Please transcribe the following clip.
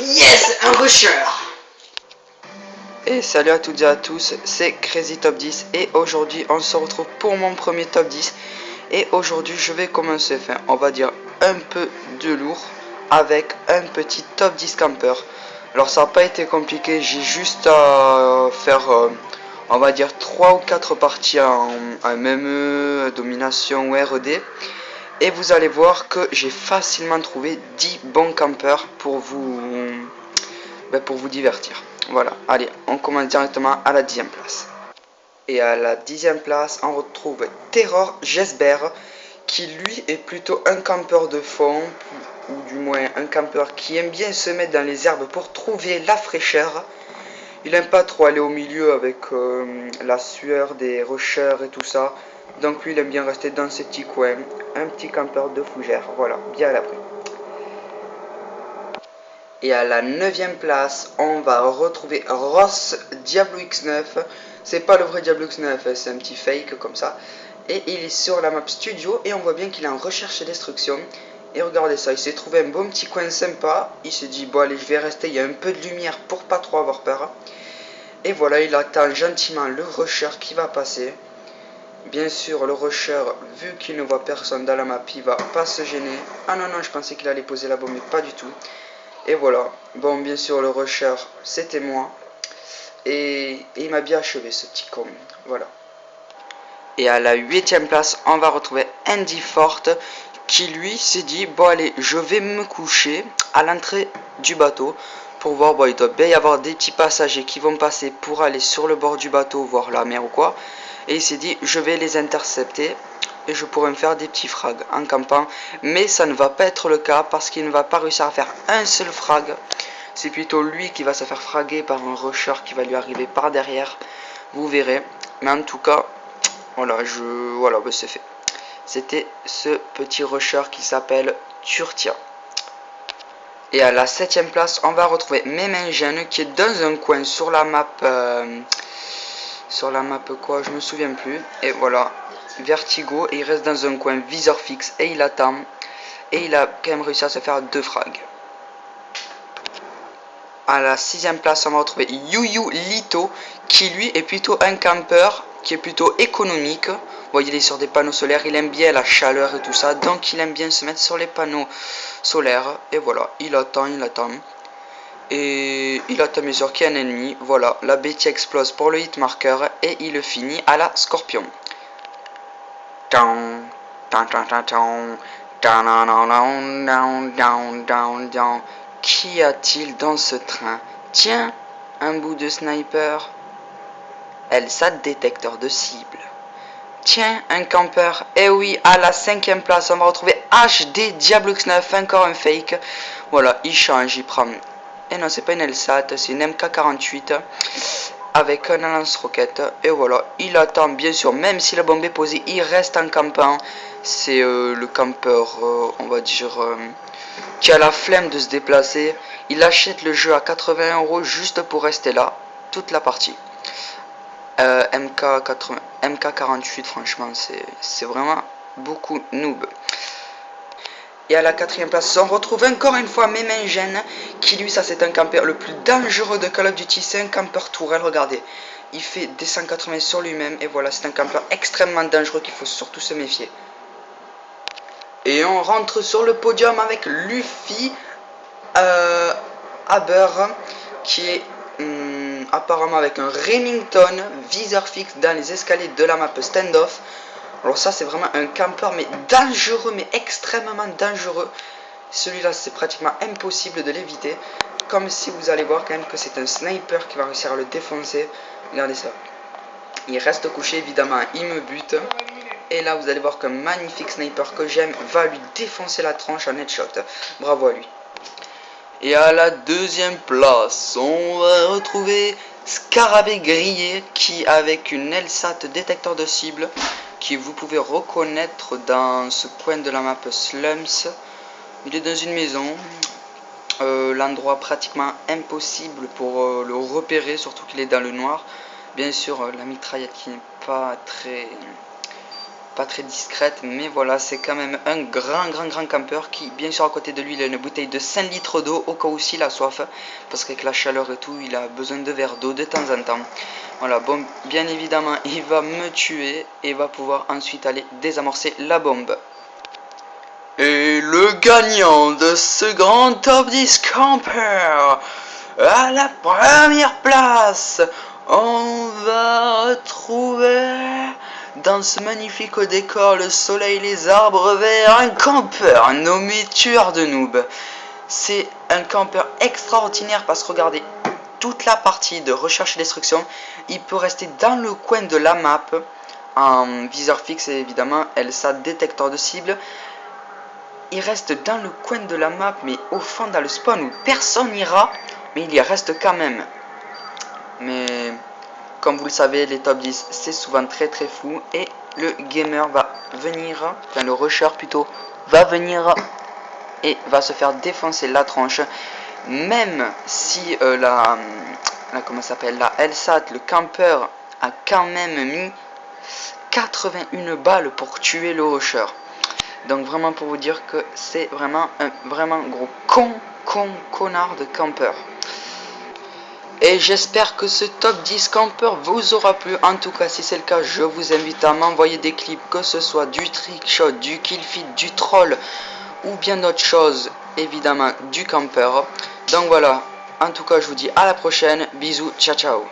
Yes, un rusher. Et salut à toutes et à tous, c'est Crazy Top 10 et aujourd'hui on se retrouve pour mon premier top 10. Et aujourd'hui je vais commencer, on va dire un peu de lourd avec un petit top 10 camper. Alors ça n'a pas été compliqué, j'ai juste à faire on va dire 3 ou 4 parties en MME, domination ou RED. Et vous allez voir que j'ai facilement trouvé 10 bons campeurs pour vous divertir. Voilà, allez, on commence directement à la 10e place. Et à la 10e place, on retrouve Terror Jesper, qui lui est plutôt un campeur de fond, ou du moins un campeur qui aime bien se mettre dans les herbes pour trouver la fraîcheur. Il aime pas trop aller au milieu avec la sueur des rushers et tout ça. Donc lui, il aime bien rester dans ses petits coins. Un petit campeur de fougère, voilà, bien à l'abri. Et à la 9e place, on va retrouver Ross Diablo X9. C'est pas le vrai Diablo X9, c'est un petit fake comme ça. Et il est sur la map studio et on voit bien qu'il est en recherche et destruction. Et regardez ça, il s'est trouvé un bon petit coin sympa. Il s'est dit, bon allez, je vais rester, il y a un peu de lumière pour pas trop avoir peur. Et voilà, il attend gentiment le rusher qui va passer. Bien sûr, le rusher, vu qu'il ne voit personne dans la map, il va pas se gêner. Ah non, non, je pensais qu'il allait poser la bombe, mais pas du tout. Et voilà, bon bien sûr le rusher c'était moi. Et il m'a bien achevé ce petit con. Voilà. Et à la 8e place on va retrouver Andy Forte, qui lui s'est dit bon allez je vais me coucher à l'entrée du bateau pour voir, bon il doit bien y avoir des petits passagers qui vont passer pour aller sur le bord du bateau voir la mer ou quoi. Et il s'est dit je vais les intercepter et je pourrais me faire des petits frags en campant. Mais ça ne va pas être le cas parce qu'il ne va pas réussir à faire un seul frag. C'est plutôt lui qui va se faire fraguer par un rusher qui va lui arriver par derrière. Vous verrez. Mais en tout cas, voilà, ben c'est fait. C'était ce petit rusher qui s'appelle Turtia. Et à la 7e place, on va retrouver Memengène qui est dans un coin sur la map. Sur la map quoi, je me souviens plus. Et voilà, Vertigo. Et il reste dans un coin viseur fixe et il attend. Et il a quand même réussi à se faire 2 frags. À la 6e place, on va retrouver Yuyu Lito, qui lui est plutôt un campeur, qui est plutôt économique. Bon, il est sur des panneaux solaires, il aime bien la chaleur et tout ça, donc il aime bien se mettre sur les panneaux solaires. Et voilà, il attend. Et il attend mesure qu'il y a un ennemi. Voilà, la Betty explose pour le hit marker et il le finit à la Scorpion. Qu'y a-t-il dans ce train? Tiens, un bout de sniper. Elsa détecteur de cible. Tiens, un campeur. Eh oui, à la 5e place, on va retrouver HD Diablo X9, encore un fake. Voilà, il change, il prend. Et non, c'est pas une LSAT, c'est une MK48 avec un lance-roquette. Et voilà, il attend, bien sûr, même si la bombe est posée, il reste en campant. C'est le campeur, on va dire, qui a la flemme de se déplacer. Il achète le jeu à 80 € juste pour rester là, toute la partie. MK48, franchement, c'est vraiment beaucoup noob. Et à la 4e place, on retrouve encore une fois Memengène, qui lui, ça c'est un campeur le plus dangereux de Call of Duty, c'est un campeur tourelle, regardez. Il fait des 180 sur lui-même, et voilà, c'est un campeur extrêmement dangereux qu'il faut surtout se méfier. Et on rentre sur le podium avec Luffy Aber, qui est apparemment avec un Remington, viseur fixe dans les escaliers de la map standoff. Alors ça c'est vraiment un campeur mais dangereux, mais extrêmement dangereux. Celui-là c'est pratiquement impossible de l'éviter. Comme si vous allez voir quand même que c'est un sniper qui va réussir à le défoncer. Regardez ça. Il reste couché évidemment, il me bute. Et là vous allez voir qu'un magnifique sniper que j'aime va lui défoncer la tronche en headshot. Bravo à lui. Et à la 2e place, on va retrouver Scarabée Grillé qui, avec une LSAT détecteur de cible, qui vous pouvez reconnaître dans ce coin de la map Slums. Il est dans une maison, l'endroit pratiquement impossible pour le repérer, surtout qu'il est dans le noir. Bien sûr, la mitraillette qui n'est pas très pas très discrète, mais voilà, c'est quand même un grand campeur qui, bien sûr, à côté de lui, il a une bouteille de 5 litres d'eau au cas où s'il a soif, parce qu'avec la chaleur et tout, il a besoin de verres d'eau de temps en temps. Voilà, bon, bien évidemment, il va me tuer et va pouvoir ensuite aller désamorcer la bombe. Et le gagnant de ce grand top 10 camper, à la première place, on va retrouver dans ce magnifique décor, le soleil, les arbres verts, un campeur nommé Tueur de Noob. C'est un campeur extraordinaire parce que regardez, toute la partie de recherche et destruction, il peut rester dans le coin de la map, en viseur fixe et évidemment, LSAT détecteur de cible. Il reste dans le coin de la map, mais au fond dans le spawn où personne n'ira, mais il y reste quand même. Mais comme vous le savez, les top 10 c'est souvent très fou, et le gamer va venir, enfin le rusher plutôt, va venir et va se faire défoncer la tronche, même si comment s'appelle, la LSAT, le campeur, a quand même mis 81 balles pour tuer le rusher. Donc vraiment pour vous dire que c'est vraiment un gros connard de campeur. Et j'espère que ce top 10 campeur vous aura plu. En tout cas, si c'est le cas, je vous invite à m'envoyer des clips, que ce soit du trick shot, du kill feed, du troll ou bien d'autres choses, évidemment du campeur. Donc voilà, en tout cas, je vous dis à la prochaine. Bisous, ciao ciao.